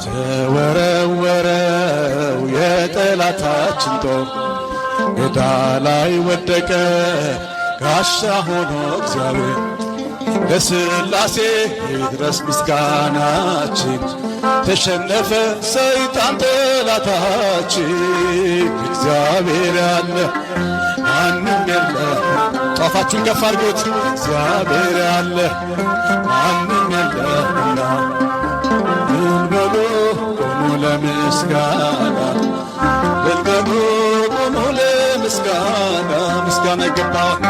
ተወረወረው የጠላታችን ጦር ሜዳ ላይ ወደቀ ጋሻ ሆኖ እግዚአብሔር ለሥላሴ ይድረስ ምስጋናችን። ተሸነፈ ሰይጣን ጠላታችን እግዚአብሔር ያለ ማንም የለ። ጧፋችሁን ከፍ አድርጉት። እግዚአብሔር ያለ ማንም የለና እልል በሉ ቁሙ ለምስጋና እልል በሉ ቁሙ ለምስጋና ምስጋና ይገባዋል።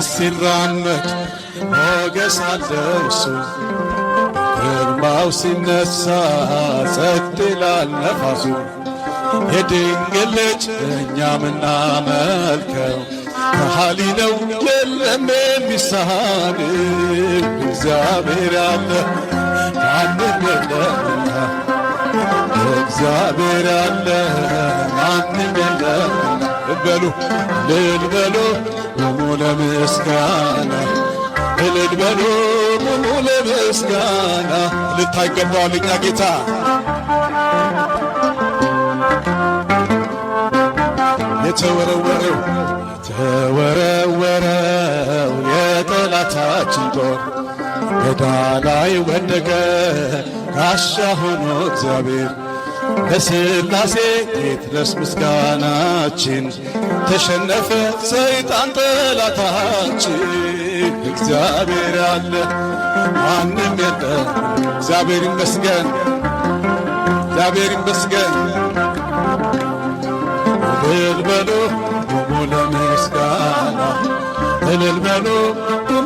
ሲራመድ ሞገስ አለው እሱ ግርማው ሲነሳ ጸጥ ይላል ነፋሱ። የድንግል ልጅ እኛ ምናመልከው ከሃሊ ነው የለም የሚሳን። እግዚአብሔር ያለ ማንም የለምና እግዚአብሔር ያለ ማንም የለምና እልል በሉ ቁሙ ለምስጋና እልል በሉ ቁሙ ለምስጋና። ልታይ ይገባዋል እኛ ጌታ የተወረወረው የጠላታችን ጦር ሜዳ ላይ ወደቀ ጋሻ ሆኖ እግዚአብሔር ለሥላሴ ይድረስ ምስጋናችን። ተሸነፈ ሰይጣን ጠላታችን እግዚአብሔር ያለ ማንም የለ። እግዚአብሔር ይመስገን፣ እግዚአብሔር ይመስገን። እልል በሉ ቁሙ ለምስጋና እልል በሉ ቁሙ